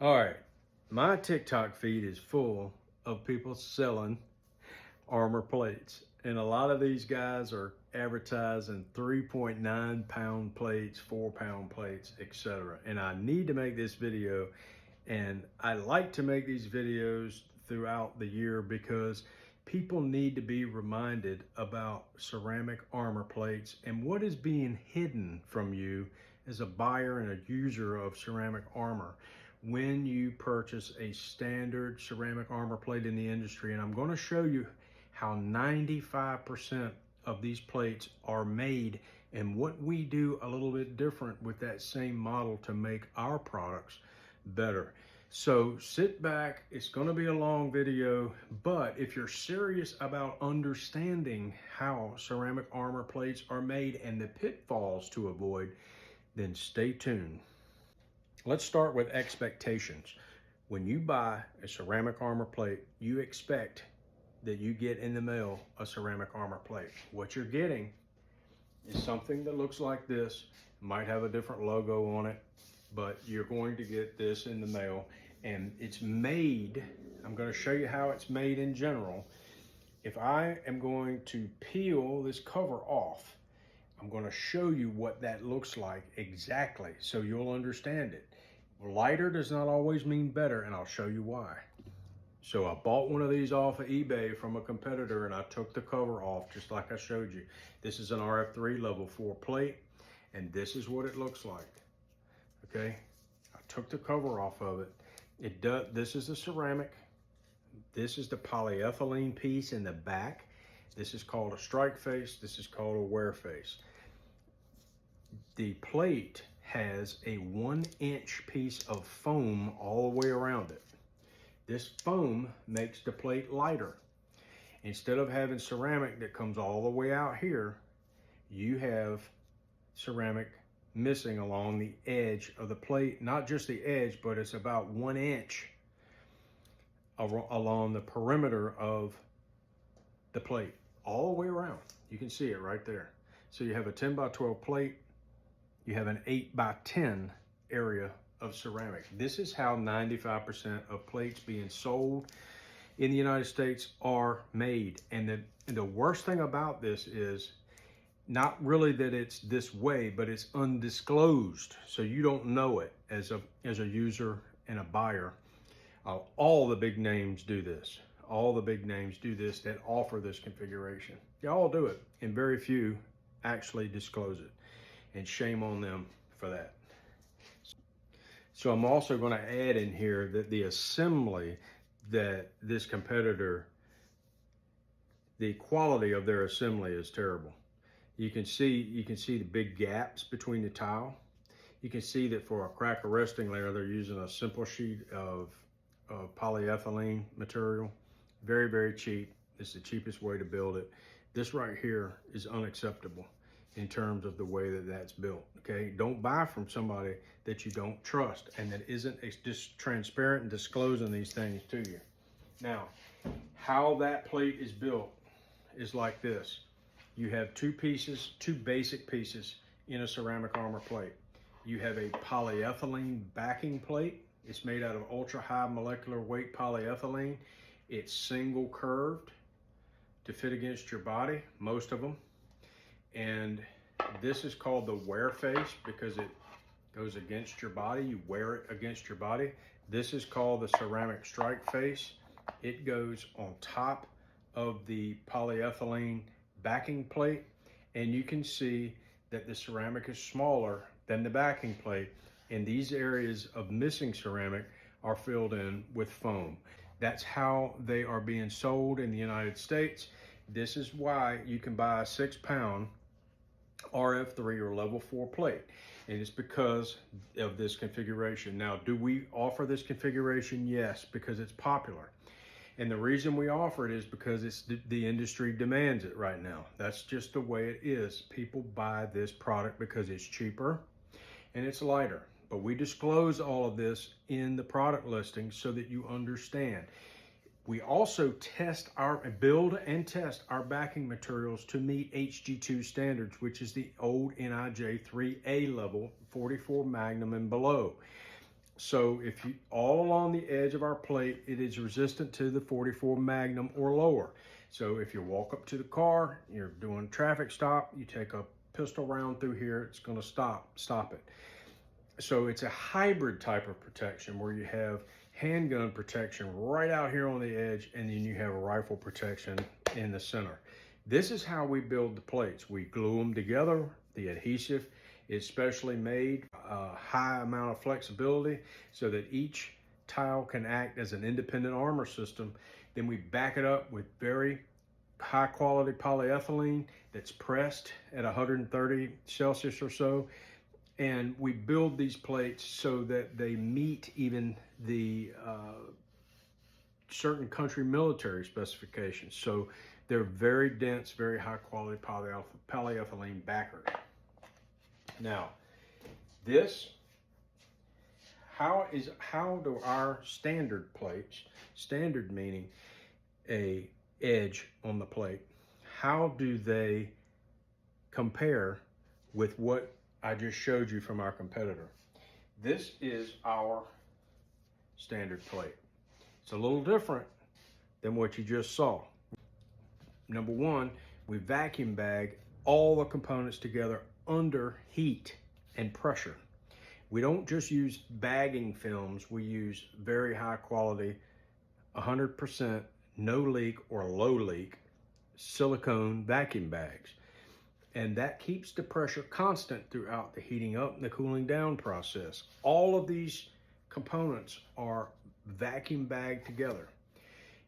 All right, my TikTok feed is full of people selling armor plates, and a lot of these guys are advertising 3.9 pound plates, 4 pound plates, etc. And I need to make this video, and I like to make these videos throughout the year because people need to be reminded about ceramic armor plates and what is being hidden from you as a buyer and a user of ceramic armor when you purchase a standard ceramic armor plate in the industry. And I'm going to show you how 95% of these plates are made and what we do a little bit different with that same model to make our products better. So sit back, it's going to be a long video, but if you're serious about understanding how ceramic armor plates are made and the pitfalls to avoid, then stay tuned. Let's start with expectations. When you buy a ceramic armor plate, you expect that you get in the mail a ceramic armor plate. What you're getting is something that looks like this, might have a different logo on it, but you're going to get this in the mail, and it's made, I'm going to show you how it's made in general. If I am going to peel this cover off, I'm going to show you what that looks like exactly so you'll understand it. Lighter does not always mean better, and I'll show you why. So I bought one of these off of eBay from a competitor, and I took the cover off just like I showed you. This is an RF3 level 4 plate, and this is what it looks like. Okay, I took the cover off of it. This is the ceramic. This is the polyethylene piece in the back. This is called a strike face. This is called a wear face. The plate has a 1-inch piece of foam all the way around it. This foam makes the plate lighter. Instead of having ceramic that comes all the way out here, you have ceramic missing along the edge of the plate. Not just the edge, but it's about 1 inch along the perimeter of the plate, all the way around. You can see it right there. So you have a 10 by 12 plate, you have an 8 by 10 area of ceramic. This is how 95% of plates being sold in the United States are made. And the worst thing about this is not really that it's this way, but it's undisclosed. So you don't know it as a user and a buyer. All the big names do this. All the big names do this that offer this configuration. They all do it, and very few actually disclose it. And shame on them for that. So I'm also going to add in here that the assembly that this competitor, the quality of their assembly is terrible. You can see the big gaps between the tile. You can see that for a crack arresting layer, they're using a simple sheet of polyethylene material. Very, very cheap. It's the cheapest way to build it. This right here is unacceptable in terms of the way that that's built. Okay, don't buy from somebody that you don't trust and that isn't just transparent and disclosing these things to you. Now, how that plate is built is like this. You have two basic pieces in a ceramic armor plate. You have a polyethylene backing plate. It's made out of ultra high molecular weight polyethylene. It's single curved to fit against your body, most of them. And this is called the wear face because it goes against your body. You wear it against your body. This is called the ceramic strike face. It goes on top of the polyethylene backing plate. And you can see that the ceramic is smaller than the backing plate. And these areas of missing ceramic are filled in with foam. That's how they are being sold in the United States. This is why you can buy a 6-pound RF3 or level 4 plate, and it's because of this configuration. Now, do we offer this configuration? Yes, because it's popular. And the reason we offer it is because it's the industry demands it right now. That's just the way it is. People buy this product because it's cheaper and it's lighter. But we disclose all of this in the product listing so that you understand. We also build and test our backing materials to meet HG2 standards, which is the old NIJ 3A level, 44 Magnum and below. So if you, all along the edge of our plate, it is resistant to the 44 Magnum or lower. So if you walk up to the car, you're doing a traffic stop, you take a pistol round through here, it's going to stop it. So it's a hybrid type of protection where you have handgun protection right out here on the edge, and then you have a rifle protection in the center. This is how we build the plates. We glue them together. The adhesive is specially made, a high amount of flexibility so that each tile can act as an independent armor system. Then we back it up with very high quality polyethylene that's pressed at 130 Celsius or so. And we build these plates so that they meet even the certain country military specifications. So they're very dense, very high quality polyethylene backers. Now, this, how do our standard plates, standard meaning a edge on the plate, how do they compare with what I just showed you from our competitor? This is our standard plate. It's a little different than what you just saw. Number one, we vacuum bag all the components together under heat and pressure. We don't just use bagging films, we use very high quality, 100% no leak or low leak silicone vacuum bags. And that keeps the pressure constant throughout the heating up and the cooling down process. All of these components are vacuum bagged together.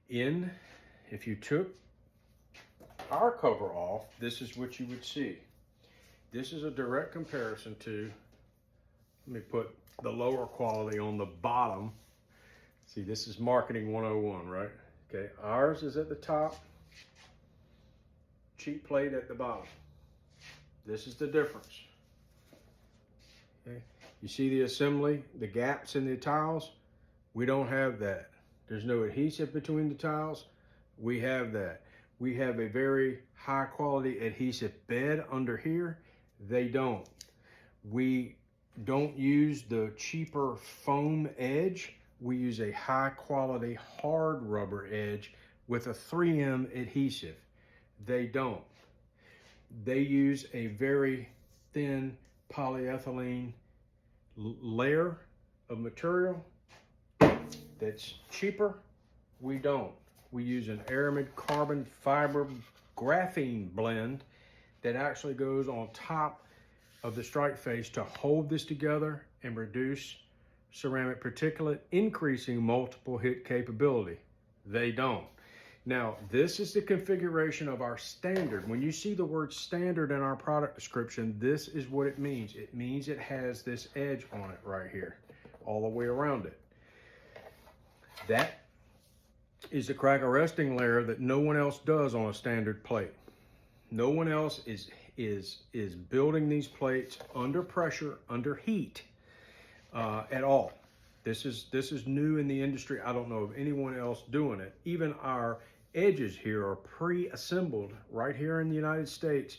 If you took our cover off, this is what you would see. This is a direct comparison to, let me put the lower quality on the bottom. See, this is marketing 101, right? Okay, ours is at the top, cheap plate at the bottom. This is the difference. Okay, you see the assembly, the gaps in the tiles? We don't have that. There's no adhesive between the tiles. We have that. We have a very high quality adhesive bed under here. They don't. We don't use the cheaper foam edge. We use a high quality hard rubber edge with a 3M adhesive. They don't. They use a very thin polyethylene layer of material that's cheaper. We don't. We use an aramid carbon fiber graphene blend that actually goes on top of the strike face to hold this together and reduce ceramic particulate, increasing multiple hit capability. They don't. Now, this is the configuration of our standard. When you see the word standard in our product description, this is what it means. It means it has this edge on it right here, all the way around it. That is the crack arresting layer that no one else does on a standard plate. No one else is building these plates under pressure, under heat at all. This is new in the industry. I don't know of anyone else doing it. Even our edges here are pre-assembled right here in the United States.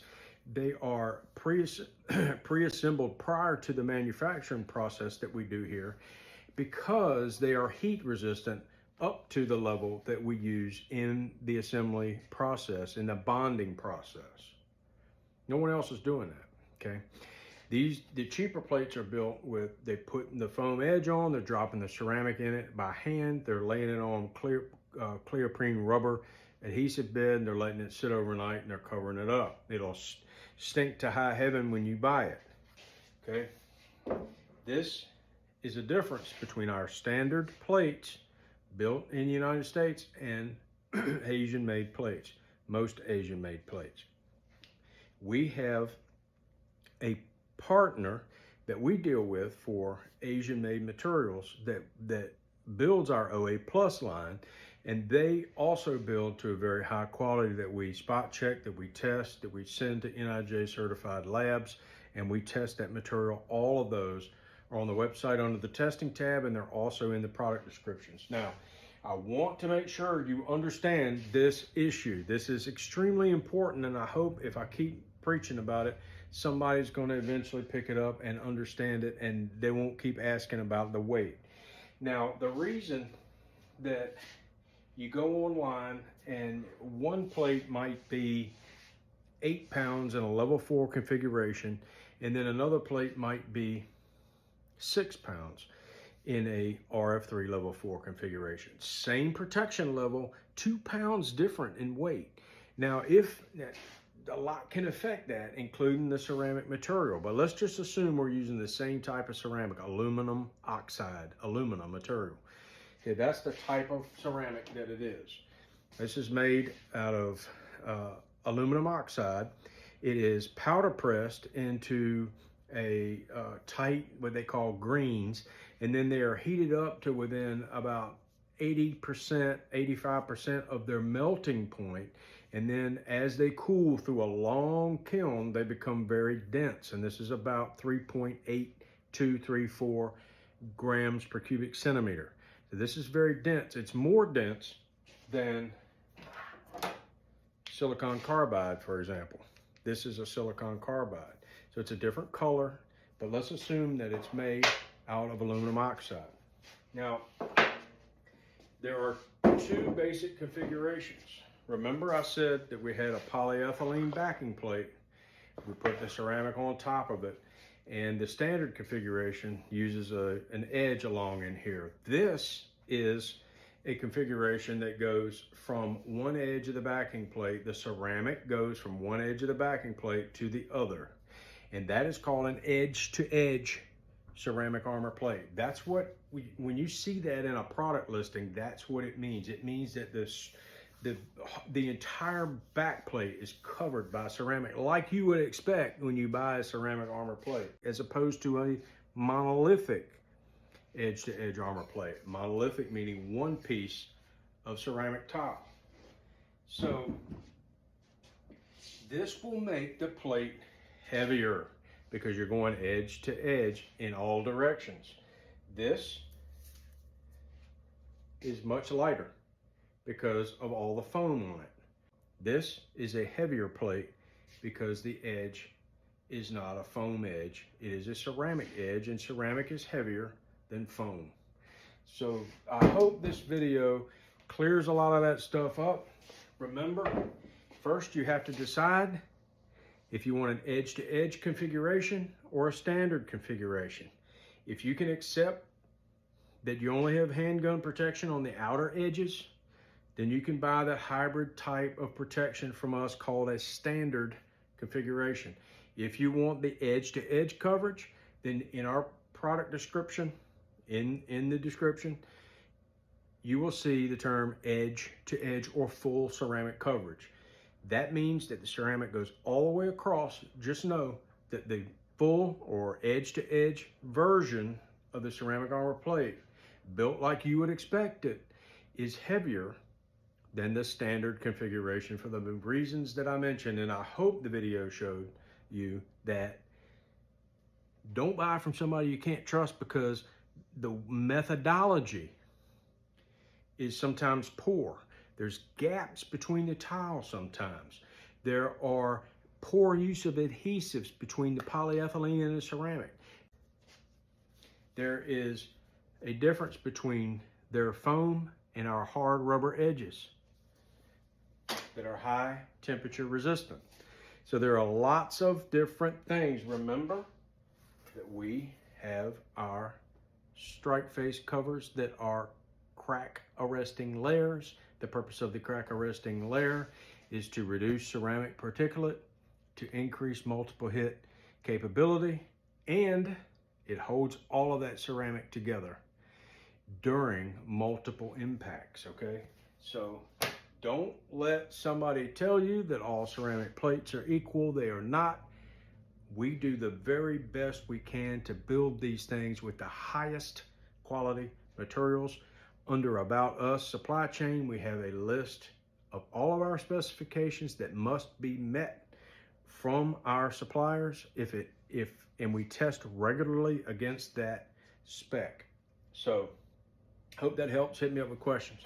They are pre-assembled prior to the manufacturing process that we do here, because they are heat resistant up to the level that we use in the assembly process, in the bonding process. No one else is doing that, okay? The cheaper plates are built with, they put the foam edge on, they're dropping the ceramic in it by hand, they're laying it on clearprene rubber adhesive bed, and they're letting it sit overnight, and they're covering it up. It'll stink to high heaven when you buy it, okay? This is a difference between our standard plates built in the United States and Asian-made plates, most Asian-made plates. We have a partner that we deal with for Asian-made materials that builds our OA Plus line, and they also build to a very high quality that we spot check, that we test, that we send to NIJ certified labs, and we test that material. All of those are on the website under the testing tab, and they're also in the product descriptions. Now, I want to make sure you understand this issue. This is extremely important, and I hope if I keep preaching about it, somebody's going to eventually pick it up and understand it, and they won't keep asking about the weight. Now, the reason that you go online and one plate might be 8 pounds in a level 4 configuration, and then another plate might be 6 pounds in a RF3 level 4 configuration. Same protection level, 2 pounds different in weight. Now, if a lot can affect that, including the ceramic material, but let's just assume we're using the same type of ceramic, aluminum oxide, aluminum material. Okay, that's the type of ceramic that it is. This is made out of aluminum oxide. It is powder pressed into a tight, what they call greens, and then they are heated up to within about 80%, 85% of their melting point. And then as they cool through a long kiln, they become very dense. And this is about 3.8234 grams per cubic centimeter. So this is very dense. It's more dense than silicon carbide, for example. This is a silicon carbide. So it's a different color, but let's assume that it's made out of aluminum oxide. Now, there are two basic configurations. Remember I said that we had a polyethylene backing plate. We put the ceramic on top of it, and the standard configuration uses an edge along in here. This is a configuration that goes from one edge of the backing plate. The ceramic goes from one edge of the backing plate to the other, and that is called an edge-to-edge ceramic armor plate. That's what when you see that in a product listing, that's what it means. It means that the entire back plate is covered by ceramic, like you would expect when you buy a ceramic armor plate, as opposed to a monolithic edge-to-edge armor plate. Monolithic meaning one piece of ceramic top. So this will make the plate heavier because you're going edge to edge in all directions. This is much lighter because of all the foam on it. This is a heavier plate because the edge is not a foam edge. It is a ceramic edge, and ceramic is heavier than foam. So I hope this video clears a lot of that stuff up. Remember, first you have to decide if you want an edge-to-edge configuration or a standard configuration. If you can accept that you only have handgun protection on the outer edges, then you can buy that hybrid type of protection from us called a standard configuration. If you want the edge-to-edge coverage, then in our product description, in the description, you will see the term edge-to-edge or full ceramic coverage. That means that the ceramic goes all the way across. Just know that the full or edge-to-edge version of the ceramic armor plate, built like you would expect it, is heavier than the standard configuration for the reasons that I mentioned. And I hope the video showed you that don't buy from somebody you can't trust, because the methodology is sometimes poor. There's gaps between the tiles sometimes. There are poor use of adhesives between the polyethylene and the ceramic. There is a difference between their foam and our hard rubber edges that are high temperature resistant. So there are lots of different things. Remember that we have our strike face covers that are crack arresting layers. The purpose of the crack arresting layer is to reduce ceramic particulate, to increase multiple hit capability, and it holds all of that ceramic together during multiple impacts, okay? So don't let somebody tell you that all ceramic plates are equal. They are not. We do the very best we can to build these things with the highest quality materials. Under About Us supply chain, we have a list of all of our specifications that must be met from our suppliers and we test regularly against that spec. So hope that helps. Hit me up with questions.